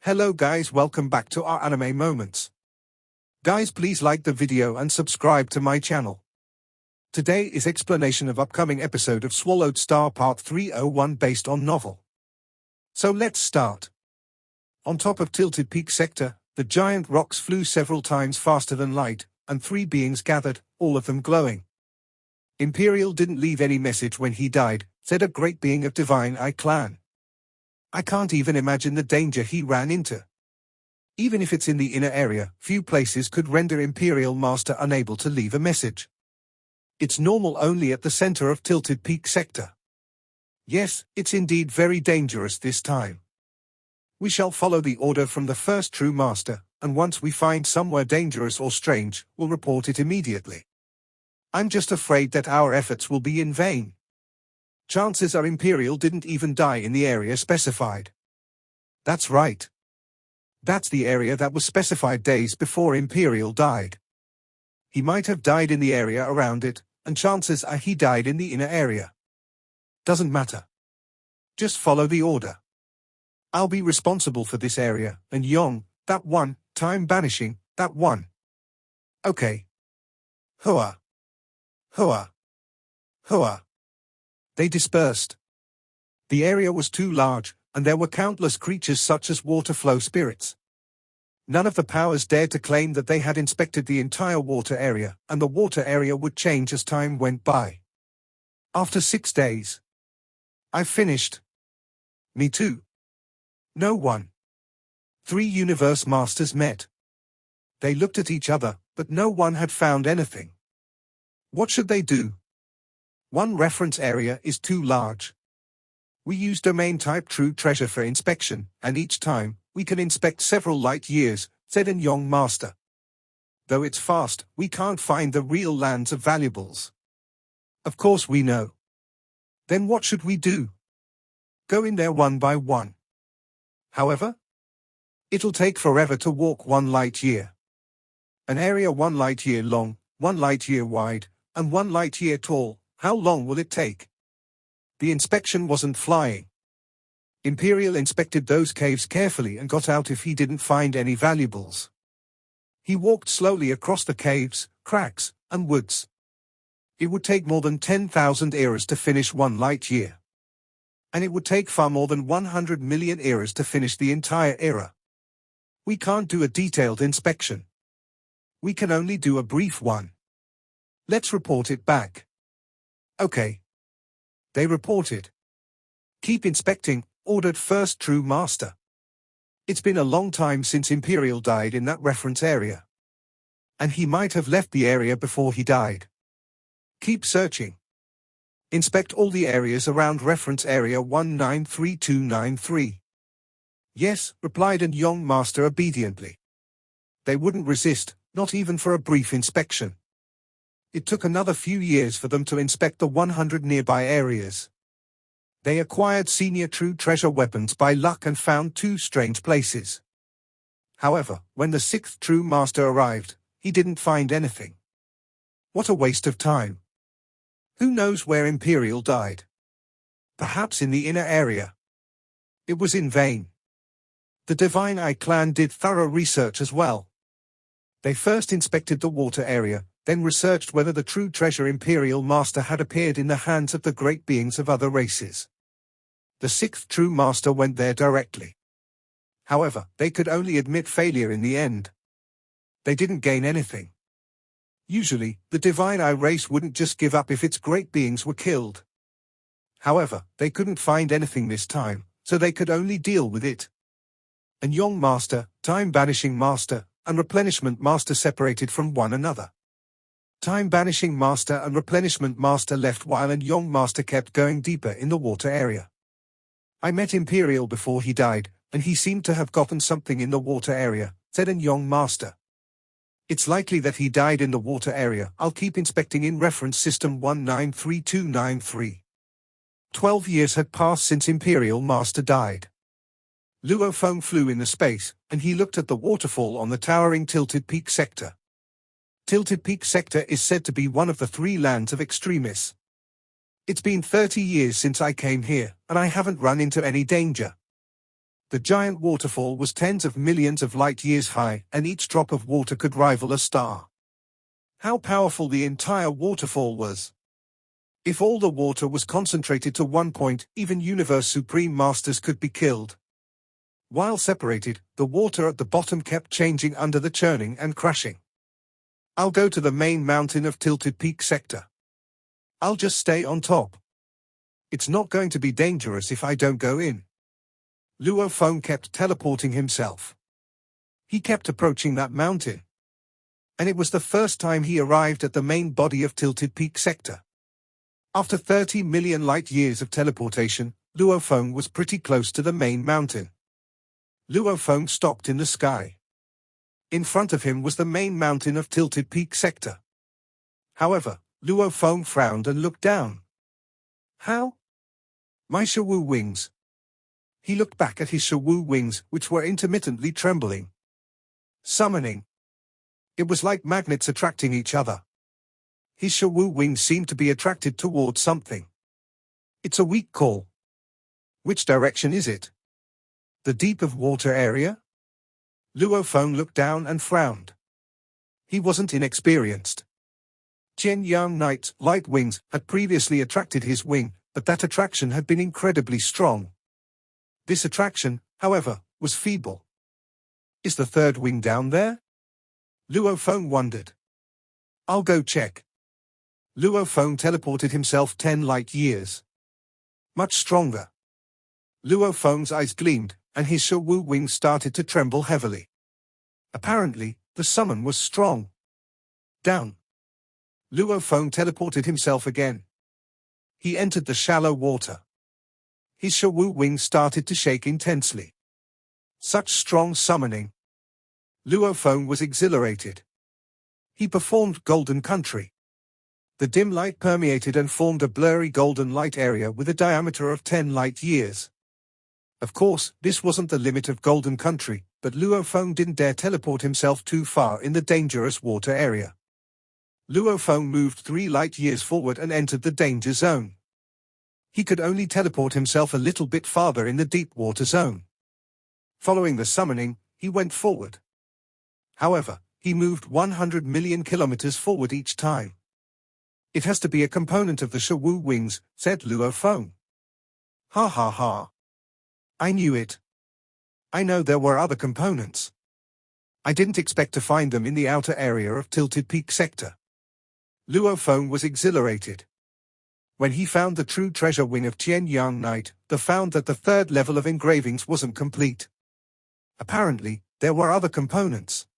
Hello guys, welcome back to our anime moments. Guys, please like the video and subscribe to my channel. Today is explanation of upcoming episode of Swallowed Star Part 301 based on novel. So let's start. On top of Tilted Peak Sector, the giant rocks flew several times faster than light, and three beings gathered, all of them glowing. Imperial didn't leave any message when he died, said a great being of Divine Eye clan. I can't even imagine the danger he ran into. Even if it's in the inner area, few places could render Imperial Master unable to leave a message. It's normal only at the center of Tilted Peak Sector. Yes, it's indeed very dangerous this time. We shall follow the order from the first true master, and once we find somewhere dangerous or strange, we'll report it immediately. I'm just afraid that our efforts will be in vain. Chances are Imperial didn't even die in the area specified. That's right. That's the area that was specified days before Imperial died. He might have died in the area around it, and chances are he died in the inner area. Doesn't matter. Just follow the order. I'll be responsible for this area, and Yong, that one, time banishing, that one. Okay. Hua. Hua. Hua. They dispersed. The area was too large, and there were countless creatures such as water flow spirits. None of the powers dared to claim that they had inspected the entire water area, and the water area would change as time went by. After 6 days. I've finished. Me too. No one. 3 universe masters met. They looked at each other, but no one had found anything. What should they do? One reference area is too large. We use domain-type true treasure for inspection, and each time, we can inspect several light years, said an Yong master. Though it's fast, we can't find the real lands of valuables. Of course we know. Then what should we do? Go in there one by one. However, it'll take forever to walk 1 light year. An area 1 light year long, 1 light year wide, and 1 light year tall. How long will it take? The inspection wasn't flying. Imperial inspected those caves carefully and got out if he didn't find any valuables. He walked slowly across the caves, cracks, and woods. It would take more than 10,000 eras to finish 1 light year. And it would take far more than 100 million eras to finish the entire era. We can't do a detailed inspection. We can only do a brief one. Let's report it back. Okay. They reported. Keep inspecting, ordered first true master. It's been a long time since Imperial died in that reference area. And he might have left the area before he died. Keep searching. Inspect all the areas around reference area 193293. Yes, replied an Yong master obediently. They wouldn't resist, not even for a brief inspection. It took another few years for them to inspect the 100 nearby areas. They acquired senior true treasure weapons by luck and found 2 strange places. However, when the 6th true master arrived, he didn't find anything. What a waste of time. Who knows where Imperial died? Perhaps in the inner area. It was in vain. The Divine Eye clan did thorough research as well. They first inspected the water area, then researched whether the true treasure Imperial Master had appeared in the hands of the great beings of other races. The 6th true master went there directly. However, they could only admit failure in the end. They didn't gain anything. Usually, the Divine Eye race wouldn't just give up if its great beings were killed. However, they couldn't find anything this time, so they could only deal with it. And Yong Master, Time Banishing Master, and Replenishment Master separated from one another. Time Banishing Master and Replenishment Master left while an Yong Master kept going deeper in the water area. I met Imperial before he died, and he seemed to have gotten something in the water area, said an Yong Master. It's likely that he died in the water area. I'll keep inspecting in reference system 193293. 12 years had passed since Imperial Master died. Luo Feng flew in the space, and he looked at the waterfall on the towering Tilted Peak Sector. Tilted Peak Sector is said to be one of the 3 lands of extremis. It's been 30 years since I came here, and I haven't run into any danger. The giant waterfall was tens of millions of light-years high, and each drop of water could rival a star. How powerful the entire waterfall was! If all the water was concentrated to one point, even Universe Supreme Masters could be killed. While separated, the water at the bottom kept changing under the churning and crashing. I'll go to the main mountain of Tilted Peak sector. I'll just stay on top. It's not going to be dangerous if I don't go in. Luo Feng kept teleporting himself. He kept approaching that mountain. And it was the first time he arrived at the main body of Tilted Peak sector. After 30 million light-years of teleportation, Luo Feng was pretty close to the main mountain. Luo Feng stopped in the sky. In front of him was the main mountain of Tilted Peak sector. However, Luo Feng frowned and looked down. How? My Shawu wings. He looked back at his Shawu wings, which were intermittently trembling. Summoning. It was like magnets attracting each other. His Shawu wings seemed to be attracted towards something. It's a weak call. Which direction is it? The deep of water area? Luo Feng looked down and frowned. He wasn't inexperienced. Qian Yang Knight's light wings had previously attracted his wing, but that attraction had been incredibly strong. This attraction, however, was feeble. Is the third wing down there? Luo Feng wondered. I'll go check. Luo Feng teleported himself 10 light-years. Much stronger. Luo Feng's eyes gleamed, and his Shawu wings started to tremble heavily. Apparently, the summon was strong. Down. Luo Feng teleported himself again. He entered the shallow water. His Shawu wings started to shake intensely. Such strong summoning. Luo Feng was exhilarated. He performed Golden Country. The dim light permeated and formed a blurry golden light area with a diameter of 10 light-years. Of course, this wasn't the limit of Golden Country, but Luo Feng didn't dare teleport himself too far in the dangerous water area. Luo Feng moved 3 light-years forward and entered the danger zone. He could only teleport himself a little bit farther in the deep water zone. Following the summoning, he went forward. However, he moved 100 million kilometers forward each time. It has to be a component of the Shawu wings, said Luo Feng. Ha ha ha. I knew it. I know there were other components. I didn't expect to find them in the outer area of Tilted Peak sector. Luo Feng was exhilarated. When he found the true treasure wing of Qian Yang Knight, they found that the third level of engravings wasn't complete. Apparently, there were other components.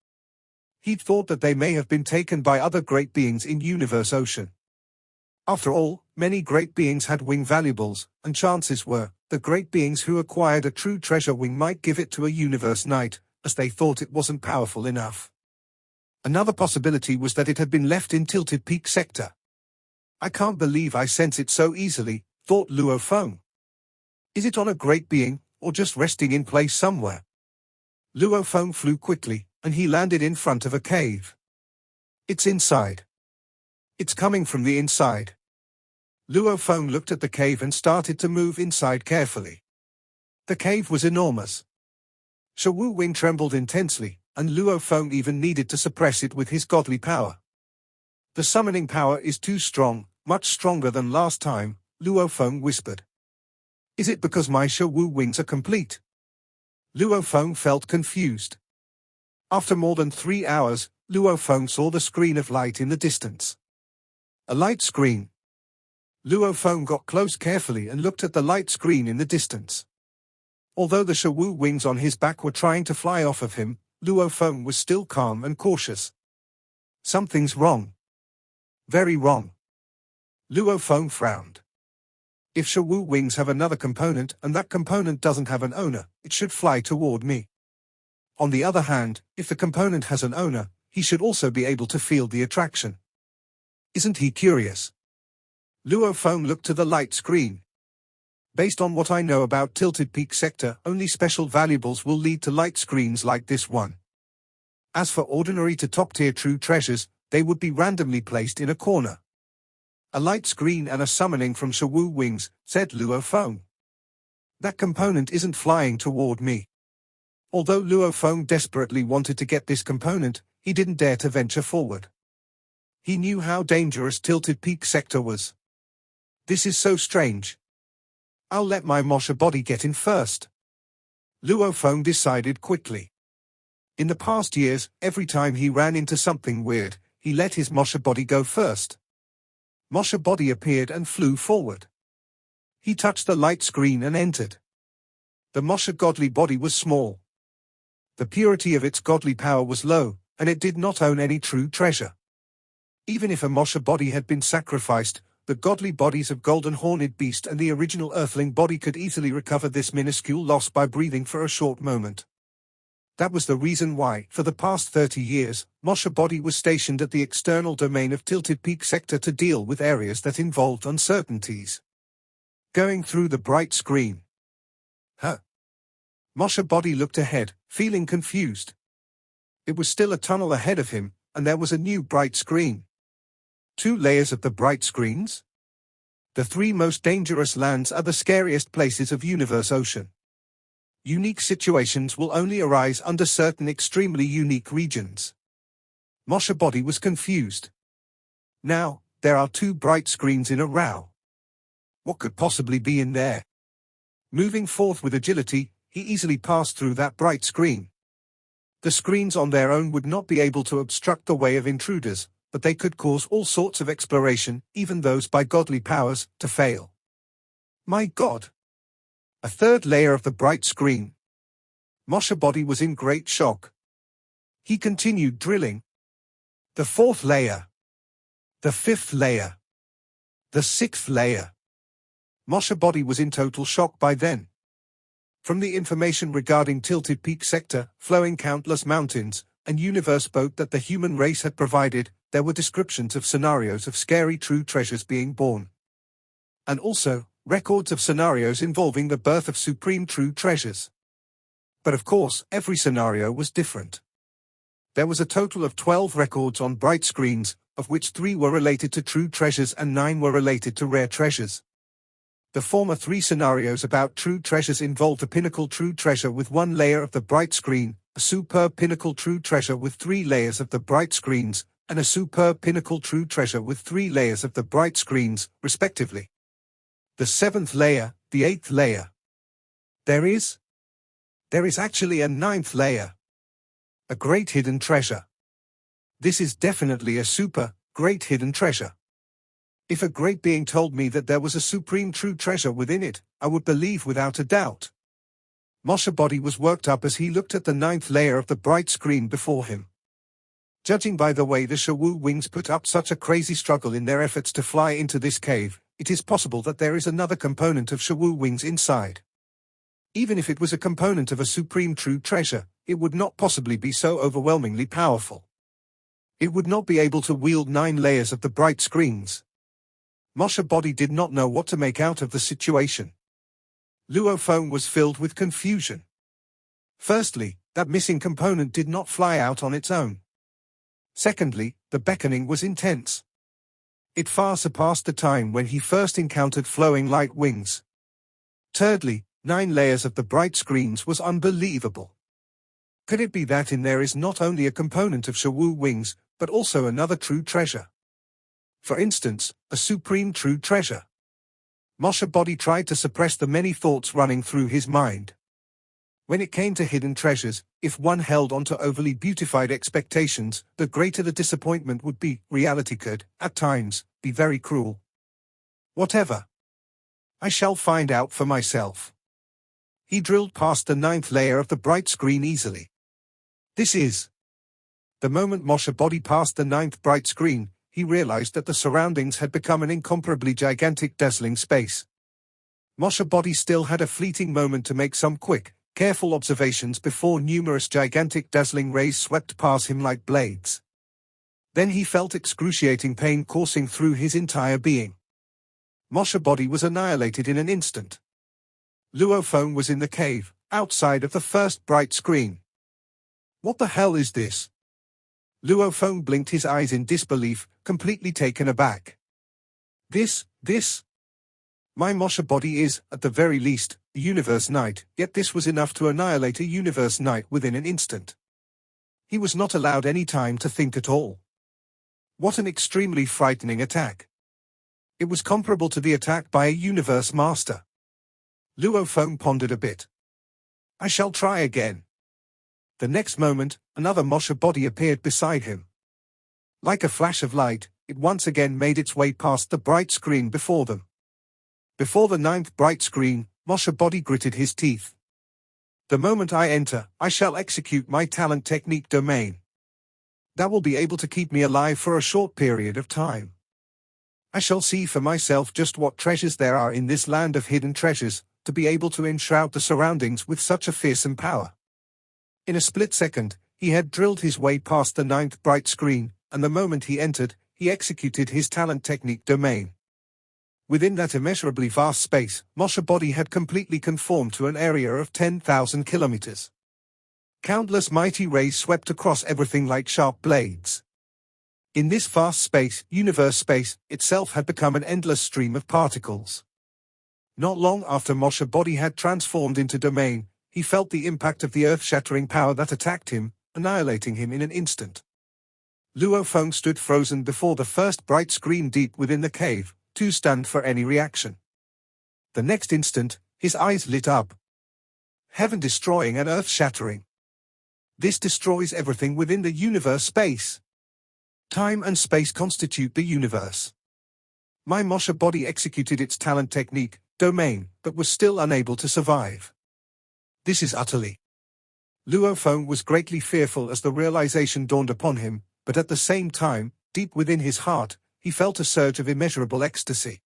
He'd thought that they may have been taken by other great beings in Universe Ocean. After all, many great beings had wing valuables, and chances were, the great beings who acquired a true treasure wing might give it to a Universe Knight, as they thought it wasn't powerful enough. Another possibility was that it had been left in Tilted Peak sector. I can't believe I sense it so easily, thought Luo Feng. Is it on a great being, or just resting in place somewhere? Luo Feng flew quickly, and he landed in front of a cave. It's inside. It's coming from the inside. Luo Feng looked at the cave and started to move inside carefully. The cave was enormous. Shawu Wing trembled intensely, and Luo Feng even needed to suppress it with his godly power. The summoning power is too strong, much stronger than last time, Luo Feng whispered. Is it because my Shawu wings are complete? Luo Feng felt confused. After more than 3 hours, Luo Feng saw the screen of light in the distance. A light screen. Luo Feng got close carefully and looked at the light screen in the distance. Although the Shawu wings on his back were trying to fly off of him, Luo Feng was still calm and cautious. Something's wrong. Very wrong. Luo Feng frowned. If Shawu wings have another component and that component doesn't have an owner, it should fly toward me. On the other hand, if the component has an owner, he should also be able to feel the attraction. Isn't he curious? Luo Feng looked to the light screen. Based on what I know about Tilted Peak sector, only special valuables will lead to light screens like this one. As for ordinary to top-tier true treasures, they would be randomly placed in a corner. A light screen and a summoning from Shawu wings, said Luo Feng. That component isn't flying toward me. Although Luo Feng desperately wanted to get this component, he didn't dare to venture forward. He knew how dangerous Tilted Peak sector was. This is so strange. I'll let my Mosha body get in first. Luo Feng decided quickly. In the past years, every time he ran into something weird, he let his Mosha body go first. Mosha body appeared and flew forward. He touched the light screen and entered. The Mosha godly body was small. The purity of its godly power was low, and it did not own any true treasure. Even if a Mosha body had been sacrificed, the godly bodies of Golden Horned Beast and the original Earthling body could easily recover this minuscule loss by breathing for a short moment. That was the reason why, for the past 30 years, Mosha body was stationed at the external domain of Tilted Peak sector to deal with areas that involved uncertainties. Going through the bright screen. Mosha body looked ahead, feeling confused. It was still a tunnel ahead of him, and there was a new bright screen. 2 layers of the bright screens? The 3 most dangerous lands are the scariest places of Universe Ocean. Unique situations will only arise under certain extremely unique regions. Mosha body was confused. Now, there are 2 bright screens in a row. What could possibly be in there? Moving forth with agility, he easily passed through that bright screen. The screens on their own would not be able to obstruct the way of intruders, but they could cause all sorts of exploration, even those by godly powers, to fail. My God! A 3rd layer of the bright screen. Mosha body was in great shock. He continued drilling. The 4th layer. The 5th layer. The 6th layer. Mosha body was in total shock by then. From the information regarding Tilted Peak sector, flowing countless mountains, and universe boat that the human race had provided, there were descriptions of scenarios of scary true treasures being born. And also, records of scenarios involving the birth of supreme true treasures. But of course, every scenario was different. There was a total of 12 records on bright screens, of which 3 were related to true treasures and 9 were related to rare treasures. The former 3 scenarios about true treasures involved a pinnacle true treasure with 1 layer of the bright screen, a superb pinnacle true treasure with 3 layers of the bright screens, and a superb pinnacle true treasure with 3 layers of the bright screens, respectively. The 7th layer, the 8th layer. There is actually a 9th layer. A great hidden treasure. This is definitely a super, great hidden treasure. If a great being told me that there was a supreme true treasure within it, I would believe without a doubt. Mosha body was worked up as he looked at the 9th layer of the bright screen before him. Judging by the way the Shawu wings put up such a crazy struggle in their efforts to fly into this cave, it is possible that there is another component of Shawu wings inside. Even if it was a component of a supreme true treasure, it would not possibly be so overwhelmingly powerful. It would not be able to wield 9 layers of the bright screens. Mosha body did not know what to make out of the situation. Luo Feng was filled with confusion. Firstly, that missing component did not fly out on its own. Secondly, the beckoning was intense. It far surpassed the time when he first encountered flowing light wings. Thirdly, 9 layers of the bright screens was unbelievable. Could it be that in there is not only a component of Shawu wings, but also another true treasure? For instance, a supreme true treasure. Mosha body tried to suppress the many thoughts running through his mind. When it came to hidden treasures, if one held on to overly beautified expectations, the greater the disappointment would be. Reality could, at times, be very cruel. Whatever. I shall find out for myself. He drilled past the 9th layer of the bright screen easily. This is. The moment Mosha body passed the 9th bright screen, he realized that the surroundings had become an incomparably gigantic dazzling space. Mosha body still had a fleeting moment to make some quick, careful observations before numerous gigantic dazzling rays swept past him like blades. Then he felt excruciating pain coursing through his entire being. Mosha body was annihilated in an instant. Luo Feng was in the cave, outside of the first bright screen. What the hell is this? Luo Feng blinked his eyes in disbelief, completely taken aback. This. My Mosha body is, at the very least, a universe knight, yet this was enough to annihilate a universe knight within an instant. He was not allowed any time to think at all. What an extremely frightening attack. It was comparable to the attack by a universe master. Luo Feng pondered a bit. I shall try again. The next moment, another Mosha body appeared beside him. Like a flash of light, it once again made its way past the bright screen before them. Before the 9th bright screen, Mosha body gritted his teeth. The moment I enter, I shall execute my talent technique domain. That will be able to keep me alive for a short period of time. I shall see for myself just what treasures there are in this land of hidden treasures, to be able to enshroud the surroundings with such a fearsome power. In a split second, he had drilled his way past the 9th bright screen, and the moment he entered, he executed his talent technique domain. Within that immeasurably vast space, Mosha body had completely conformed to an area of 10,000 kilometers. Countless mighty rays swept across everything like sharp blades. In this vast space, universe space, itself had become an endless stream of particles. Not long after Mosha body had transformed into domain, he felt the impact of the earth-shattering power that attacked him, annihilating him in an instant. Luo Feng stood frozen before the first bright screen deep within the cave, too stunned for any reaction. The next instant, his eyes lit up. Heaven-destroying and earth-shattering. This destroys everything within the universe space. Time and space constitute the universe. My Mosha body executed its talent technique, domain, but was still unable to survive. This is utterly. Luo Feng was greatly fearful as the realization dawned upon him, but at the same time, deep within his heart, he felt a surge of immeasurable ecstasy.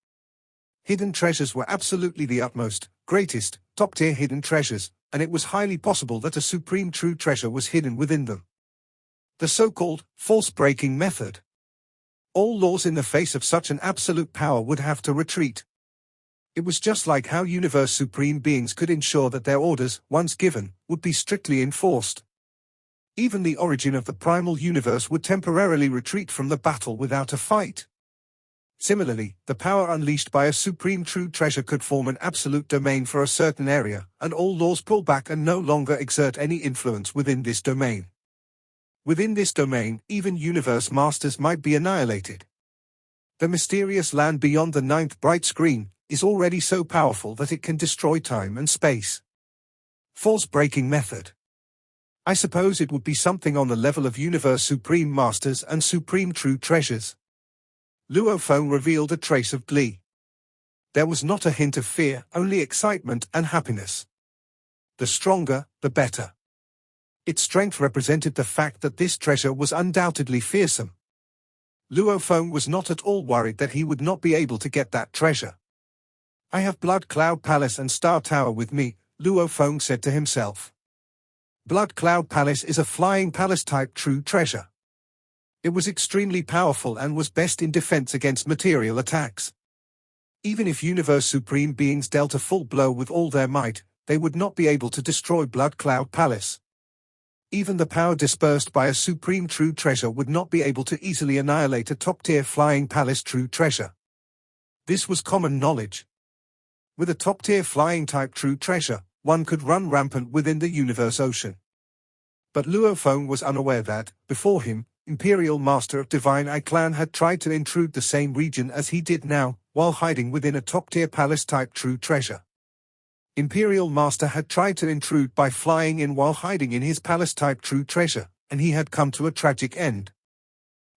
Hidden treasures were absolutely the utmost, greatest, top-tier hidden treasures, and it was highly possible that a supreme true treasure was hidden within them. The so-called force-breaking method. All laws in the face of such an absolute power would have to retreat. It was just like how universe supreme beings could ensure that their orders, once given, would be strictly enforced. Even the origin of the primal universe would temporarily retreat from the battle without a fight. Similarly, the power unleashed by a supreme true treasure could form an absolute domain for a certain area, and all laws pull back and no longer exert any influence within this domain. Within this domain, even universe masters might be annihilated. The mysterious land beyond the 9th bright screen is already so powerful that it can destroy time and space. Force-breaking method. I suppose it would be something on the level of universe supreme masters and supreme true treasures. Luo Feng revealed a trace of glee. There was not a hint of fear, only excitement and happiness. The stronger, the better. Its strength represented the fact that this treasure was undoubtedly fearsome. Luo Feng was not at all worried that he would not be able to get that treasure. I have Blood Cloud Palace and Star Tower with me, Luo Feng said to himself. Blood Cloud Palace is a flying palace-type true treasure. It was extremely powerful and was best in defense against material attacks. Even if universe supreme beings dealt a full blow with all their might, they would not be able to destroy Blood Cloud Palace. Even the power dispersed by a supreme true treasure would not be able to easily annihilate a top-tier flying palace true treasure. This was common knowledge. With a top-tier flying-type true treasure, one could run rampant within the universe ocean. But Luo Feng was unaware that, before him, Imperial Master of Divine Eye Clan had tried to intrude the same region as he did now, while hiding within a top-tier palace-type true treasure. Imperial Master had tried to intrude by flying in while hiding in his palace-type true treasure, and he had come to a tragic end.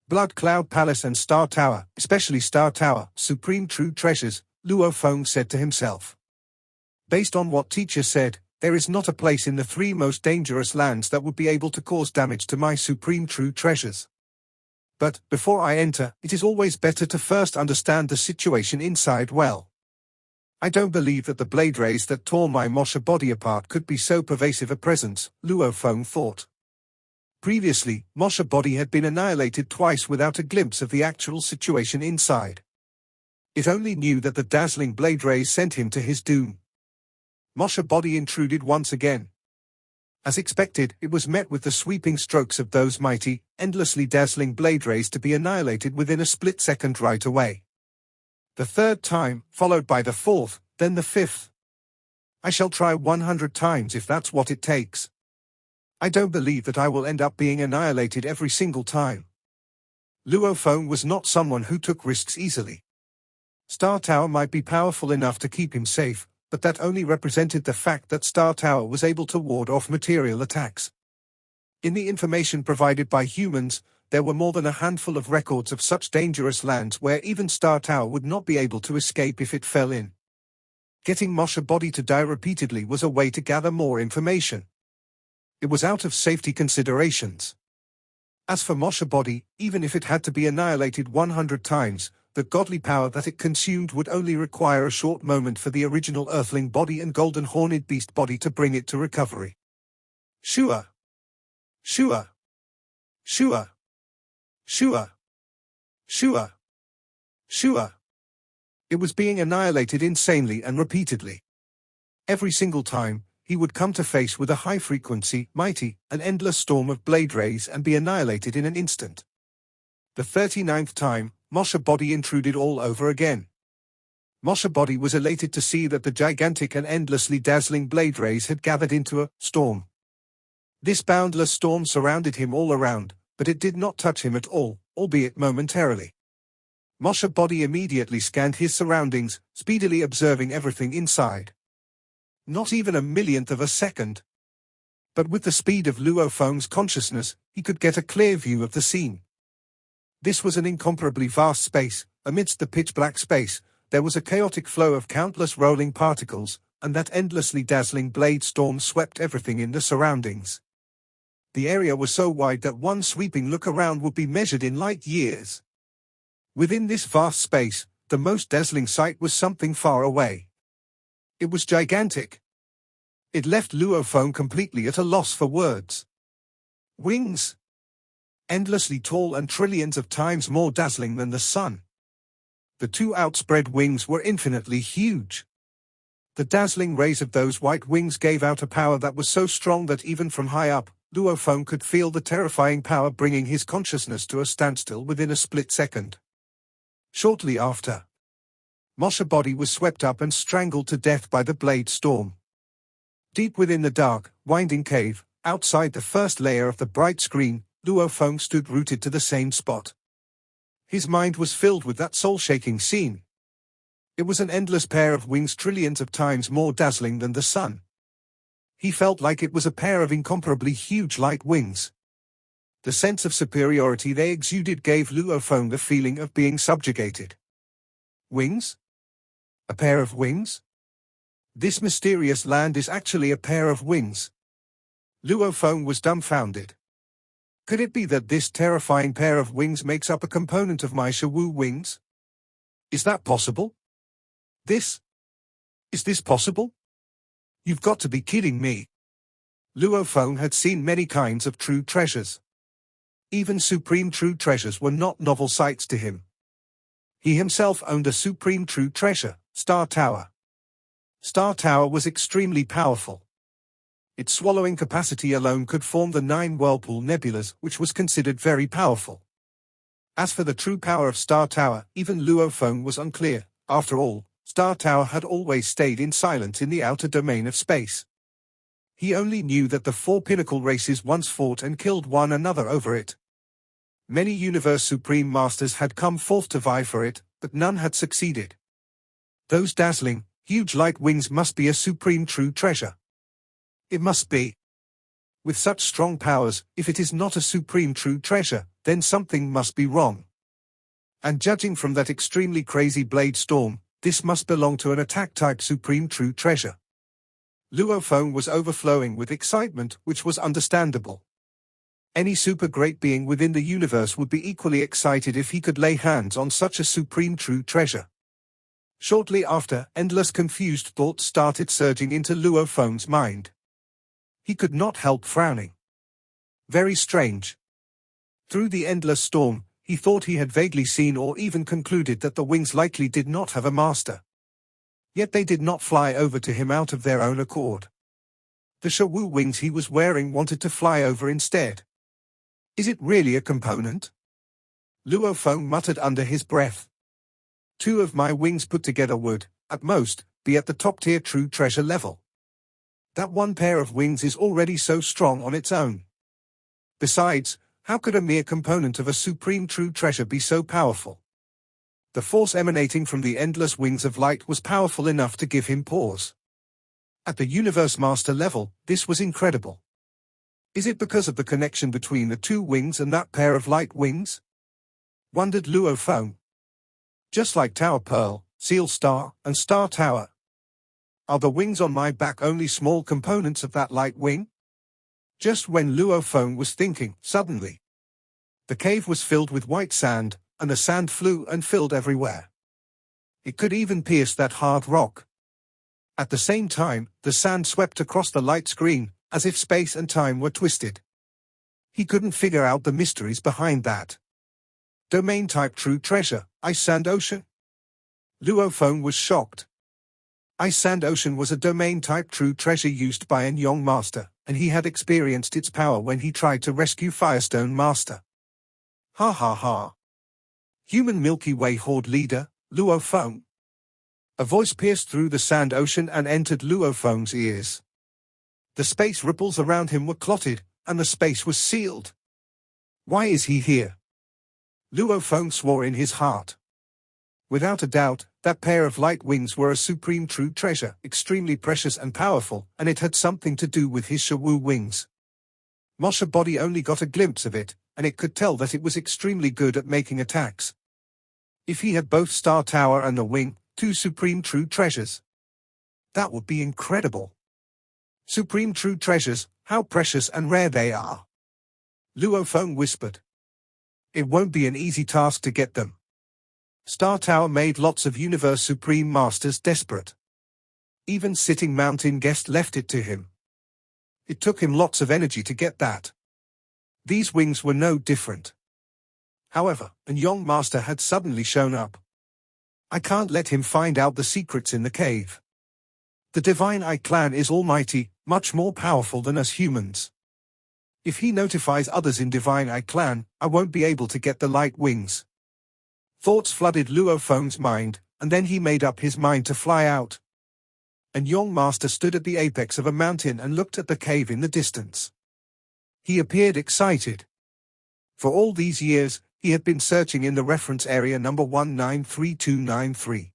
Blood Cloud Palace and Star Tower, especially Star Tower, supreme true treasures, Luo Feng said to himself. Based on what teacher said, there is not a place in the 3 most dangerous lands that would be able to cause damage to my supreme true treasures. But, before I enter, it is always better to first understand the situation inside well. I don't believe that the blade rays that tore my Mosha body apart could be so pervasive a presence, Luo Feng thought. Previously, Mosha body had been annihilated twice without a glimpse of the actual situation inside. It only knew that the dazzling blade rays sent him to his doom. Mosha body intruded once again. As expected, it was met with the sweeping strokes of those mighty, endlessly dazzling blade rays to be annihilated within a split second right away. The third time, followed by the fourth, then the fifth. I shall try 100 times if that's what it takes. I don't believe that I will end up being annihilated every single time. Luo Feng was not someone who took risks easily. Star Tower might be powerful enough to keep him safe, but that only represented the fact that Star Tower was able to ward off material attacks. In the information provided by humans, there were more than a handful of records of such dangerous lands where even Star Tower would not be able to escape if it fell in. Getting Moshe Body to die repeatedly was a way to gather more information. It was out of safety considerations. As for Moshe Body, even if it had to be annihilated 100 times, the godly power that it consumed would only require a short moment for the original Earthling body and Golden Horned Beast body to bring it to recovery. Shua! Shua! Shua! Shua! Shua! Shua! It was being annihilated insanely and repeatedly. Every single time, he would come to face with a high-frequency, mighty, and endless storm of blade rays and be annihilated in an instant. The 39th time, Moshe Body intruded all over again. Moshe Body was elated to see that the gigantic and endlessly dazzling blade rays had gathered into a storm. This boundless storm surrounded him all around, but it did not touch him at all, albeit momentarily. Moshe Body immediately scanned his surroundings, speedily observing everything inside. Not even a millionth of a second. But with the speed of Luo Feng's consciousness, he could get a clear view of the scene. This was an incomparably vast space. Amidst the pitch-black space, there was a chaotic flow of countless rolling particles, and that endlessly dazzling blade storm swept everything in the surroundings. The area was so wide that one sweeping look around would be measured in light years. Within this vast space, the most dazzling sight was something far away. It was gigantic. It left Luo Feng completely at a loss for words. Wings! Endlessly tall and trillions of times more dazzling than the sun. The two outspread wings were infinitely huge. The dazzling rays of those white wings gave out a power that was so strong that even from high up, Luo Feng could feel the terrifying power bringing his consciousness to a standstill within a split second. Shortly after, Moshe Body was swept up and strangled to death by the blade storm. Deep within the dark, winding cave, outside the first layer of the bright screen, Luo Feng stood rooted to the same spot. His mind was filled with that soul-shaking scene. It was an endless pair of wings trillions of times more dazzling than the sun. He felt like it was a pair of incomparably huge light wings. The sense of superiority they exuded gave Luo Feng the feeling of being subjugated. Wings? A pair of wings? This mysterious land is actually a pair of wings. Luo Feng was dumbfounded. Could it be that this terrifying pair of wings makes up a component of my Shawu wings? Is that possible? Is this possible? You've got to be kidding me. Luo Feng had seen many kinds of true treasures. Even supreme true treasures were not novel sights to him. He himself owned a supreme true treasure, Star Tower. Star Tower was extremely powerful. Its swallowing capacity alone could form the 9 whirlpool nebulas, which was considered very powerful. As for the true power of Star Tower, even Luo Feng was unclear. After all, Star Tower had always stayed in silence in the outer domain of space. He only knew that the 4 pinnacle races once fought and killed one another over it. Many Universe Supreme Masters had come forth to vie for it, but none had succeeded. Those dazzling, huge light wings must be a supreme true treasure. It must be. With such strong powers, if it is not a supreme true treasure, then something must be wrong. And judging from that extremely crazy blade storm, this must belong to an attack-type supreme true treasure. Luo Feng was overflowing with excitement, which was understandable. Any super great being within the universe would be equally excited if he could lay hands on such a supreme true treasure. Shortly after, endless confused thoughts started surging into Luo Feng's mind. He could not help frowning. Very strange. Through the endless storm, he thought he had vaguely seen or even concluded that the wings likely did not have a master. Yet they did not fly over to him out of their own accord. The Shawu wings he was wearing wanted to fly over instead. Is it really a component? Luo Feng muttered under his breath. Two of my wings put together would, at most, be at the top-tier true treasure level. That one pair of wings is already so strong on its own. Besides, how could a mere component of a supreme true treasure be so powerful? The force emanating from the endless wings of light was powerful enough to give him pause. At the Universe Master level, this was incredible. Is it because of the connection between the two wings and that pair of light wings? Wondered Luo Feng. Just like Tower Pearl, Seal Star, and Star Tower. Are the wings on my back only small components of that light wing? Just when Luo Feng was thinking, suddenly, the cave was filled with white sand, and the sand flew and filled everywhere. It could even pierce that hard rock. At the same time, the sand swept across the light screen, as if space and time were twisted. He couldn't figure out the mysteries behind that. Domain-type true treasure, Ice Sand Ocean? Luo Feng was shocked. Ice Sand Ocean was a domain-type true treasure used by an Yong Master, and he had experienced its power when he tried to rescue Firestone Master. Ha ha ha. Human Milky Way Horde leader, Luo Feng. A voice pierced through the sand ocean and entered Luo Feng's ears. The space ripples around him were clotted, and the space was sealed. Why is he here? Luo Feng swore in his heart. Without a doubt, that pair of light wings were a supreme true treasure, extremely precious and powerful, and it had something to do with his Shawu wings. Mosha Body only got a glimpse of it, and it could tell that it was extremely good at making attacks. If he had both Star Tower and the wing, two supreme true treasures. That would be incredible. Supreme true treasures, how precious and rare they are. Luo Feng whispered. It won't be an easy task to get them. Star Tower made lots of Universe Supreme Masters desperate. Even Sitting Mountain Guest left it to him. It took him lots of energy to get that. These wings were no different. However, a Yong Master had suddenly shown up. I can't let him find out the secrets in the cave. The Divine Eye clan is almighty, much more powerful than us humans. If he notifies others in Divine Eye clan, I won't be able to get the light wings. Thoughts flooded Luo Feng's mind, and then he made up his mind to fly out. An Yong Master stood at the apex of a mountain and looked at the cave in the distance. He appeared excited. For all these years, he had been searching in the reference area number 193293.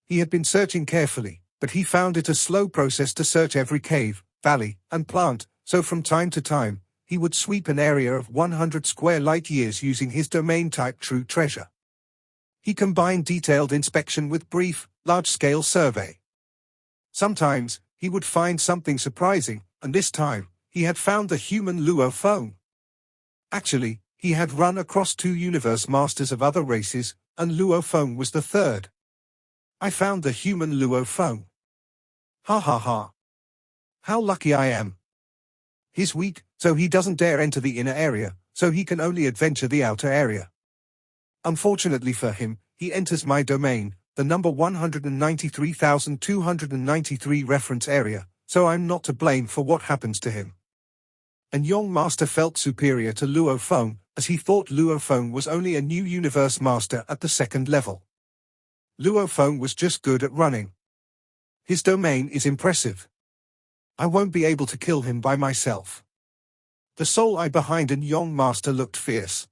He had been searching carefully, but he found it a slow process to search every cave, valley, and plant, so from time to time, he would sweep an area of 100 square light-years using his domain-type true treasure. He combined detailed inspection with brief, large-scale survey. Sometimes, he would find something surprising, and this time, he had found the human Luo Feng. Actually, he had run across two Universe Masters of other races, and Luo Feng was the third. I found the human Luo Feng. Ha ha ha. How lucky I am. He's weak, so he doesn't dare enter the inner area, so he can only adventure the outer area. Unfortunately for him, he enters my domain, the number 193,293 reference area, so I'm not to blame for what happens to him. And Yong Master felt superior to Luo Feng, as he thought Luo Feng was only a new Universe Master at the second level. Luo Feng was just good at running. His domain is impressive. I won't be able to kill him by myself. The soul eye behind an Yong Master looked fierce.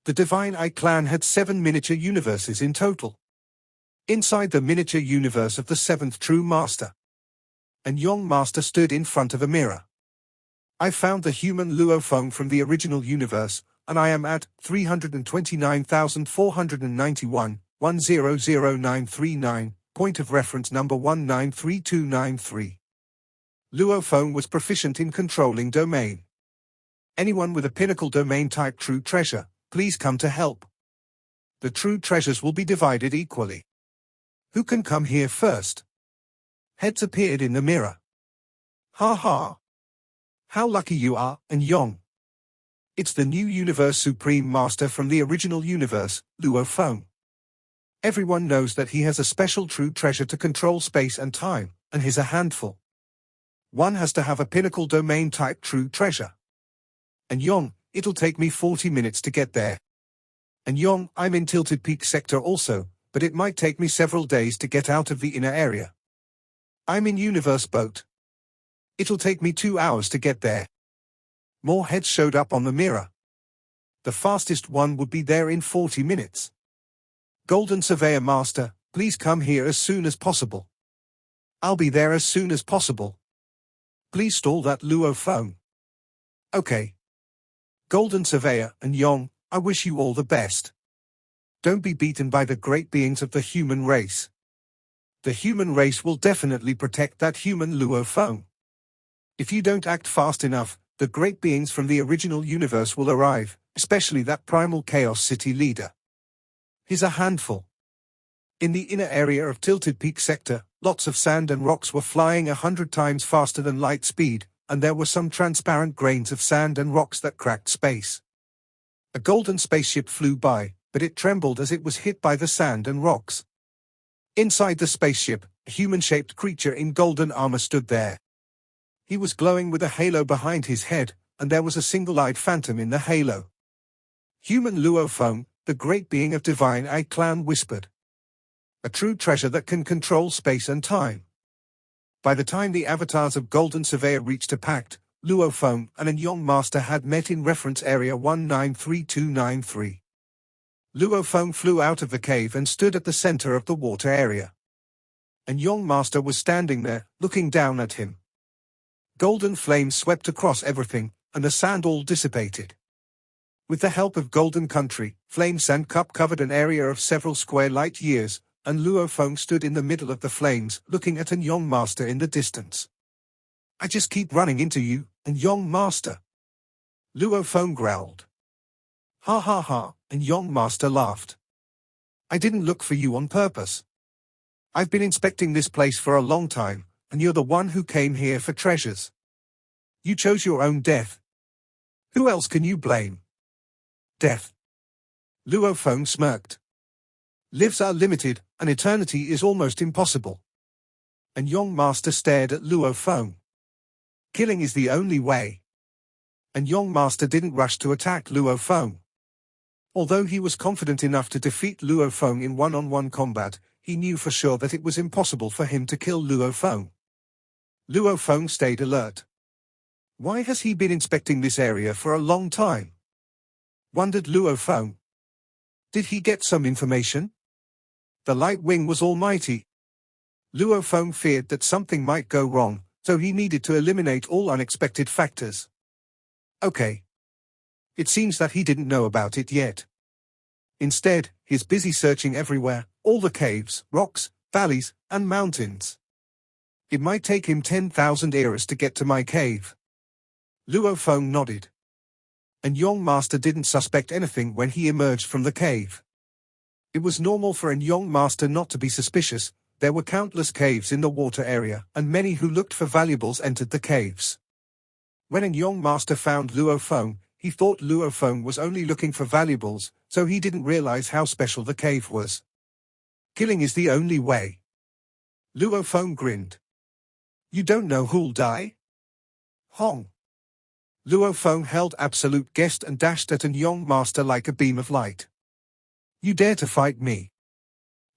The Divine Eye clan had 7 miniature universes in total. Inside the miniature universe of the 7th true master, an Yong Master stood in front of a mirror. I found the human Luo Feng from the original universe, and I am at 329,491, 100939, point of reference number 193293. Luo Feng was proficient in controlling domain. Anyone with a pinnacle domain-type true treasure, please come to help. The true treasures will be divided equally. Who can come here first? Heads appeared in the mirror. Ha ha. How lucky you are, and Yong. It's the new Universe Supreme Master from the original universe, Luo Feng. Everyone knows that he has a special true treasure to control space and time, and he's a handful. One has to have a pinnacle domain-type true treasure. And Yong, it'll take me 40 minutes to get there. And Yong, I'm in Tilted Peak sector also, but it might take me several days to get out of the inner area. I'm in universe boat. It'll take me 2 hours to get there. More heads showed up on the mirror. The fastest one would be there in 40 minutes. Golden Surveyor Master, please come here as soon as possible. I'll be there as soon as possible. Please stall that Luo phone. Okay. Golden Surveyor and Yong, I wish you all the best. Don't be beaten by the great beings of the human race. The human race will definitely protect that human Luo phone. If you don't act fast enough, the great beings from the original universe will arrive, especially that primal chaos city leader. He's a handful. In the inner area of Tilted Peak sector, lots of sand and rocks were flying 100 times faster than light speed, and there were some transparent grains of sand and rocks that cracked space. A golden spaceship flew by, but it trembled as it was hit by the sand and rocks. Inside the spaceship, a human-shaped creature in golden armor stood there. He was glowing with a halo behind his head, and there was a single-eyed phantom in the halo. Human Luo phone, the great being of divine Ai Clan whispered. A true treasure that can control space and time. By the time the avatars of Golden Surveyor reached a pact, Luo phone and Yong Master had met in reference area 193293. Luo phone flew out of the cave and stood at the center of the water area. And Yong Master was standing there, looking down at him. Golden flames swept across everything, and the sand all dissipated. With the help of Golden Country, Flame Sand Cup covered an area of several square light years, and Luo phone stood in the middle of the flames, looking at an Yong Master in the distance. I just keep running into you, and Yong Master. Luo phone growled. Ha ha ha, and Yong Master laughed. I didn't look for you on purpose. I've been inspecting this place for a long time, and you're the one who came here for treasures. You chose your own death. Who else can you blame? Death. Luo phone smirked. Lives are limited, and eternity is almost impossible. And Yong Master stared at Luo phone. Killing is the only way. And Yong Master didn't rush to attack Luo phone. Although he was confident enough to defeat Luo phone in one-on-one combat, he knew for sure that it was impossible for him to kill Luo phone. Luo phone stayed alert. Why has he been inspecting this area for a long time? Wondered Luo phone. Did he get some information? The light wing was almighty. Luo phone feared that something might go wrong, so he needed to eliminate all unexpected factors. Okay. It seems that he didn't know about it yet. Instead, he's busy searching everywhere, all the caves, rocks, valleys, and mountains. It might take him 10,000 eras to get to my cave. Luo phone nodded. And Yong Master didn't suspect anything when he emerged from the cave. It was normal for an Yong Master not to be suspicious. There were countless caves in the water area, and many who looked for valuables entered the caves. When an Yong Master found Luo phone, he thought Luo phone was only looking for valuables, so he didn't realize how special the cave was. Killing is the only way. Luo phone grinned. You don't know who'll die? Hong. Luo phone held absolute guest and dashed at an Yong Master like a beam of light. You dare to fight me?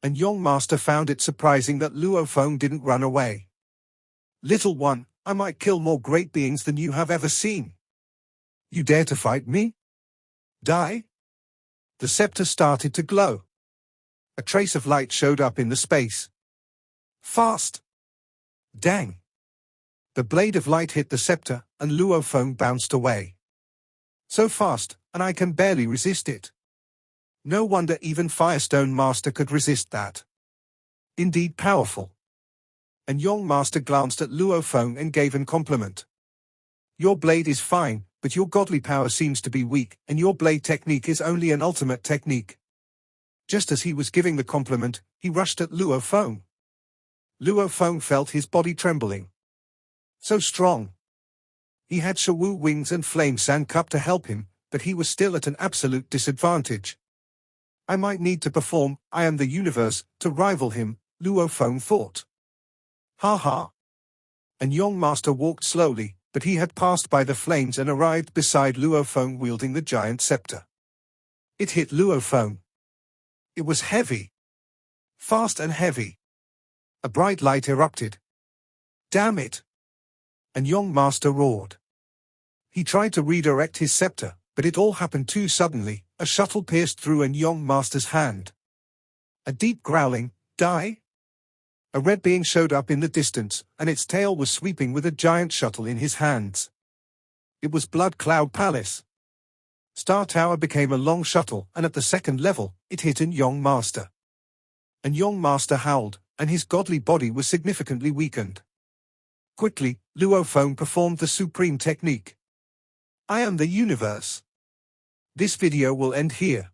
And Yong Master found it surprising that Luo phone didn't run away. Little one, I might kill more great beings than you have ever seen. You dare to fight me? Die? The scepter started to glow. A trace of light showed up in the space. Fast! Dang! The blade of light hit the scepter, and Luo phone bounced away. So fast, and I can barely resist it. No wonder even Firestone Master could resist that. Indeed powerful. And Yong Master glanced at Luo phone and gave him compliment. Your blade is fine, but your godly power seems to be weak, and your blade technique is only an ultimate technique. Just as he was giving the compliment, he rushed at Luo phone. Luo phone felt his body trembling. So strong. He had Shawu wings and Flame Sand Cup to help him, but he was still at an absolute disadvantage. I might need to perform I Am the Universe to rival him, Luo phone thought. Ha ha. And Yong Master walked slowly, but he had passed by the flames and arrived beside Luo phone wielding the giant scepter. It hit Luo phone. It was heavy. fast and heavy. A bright light erupted. Damn it! And young master roared. He tried to redirect his scepter, but it all happened too suddenly. A shuttle pierced through and young master's hand. A deep growling, "Die!" A red being showed up in the distance, and its tail was sweeping with a giant shuttle in his hands. It was Blood Cloud Palace. Star Tower became a long shuttle, and at the second level, it hit an young master. And young master howled, and his godly body was significantly weakened. Quickly, Luophone performed the supreme technique. I am the universe. This video will end here.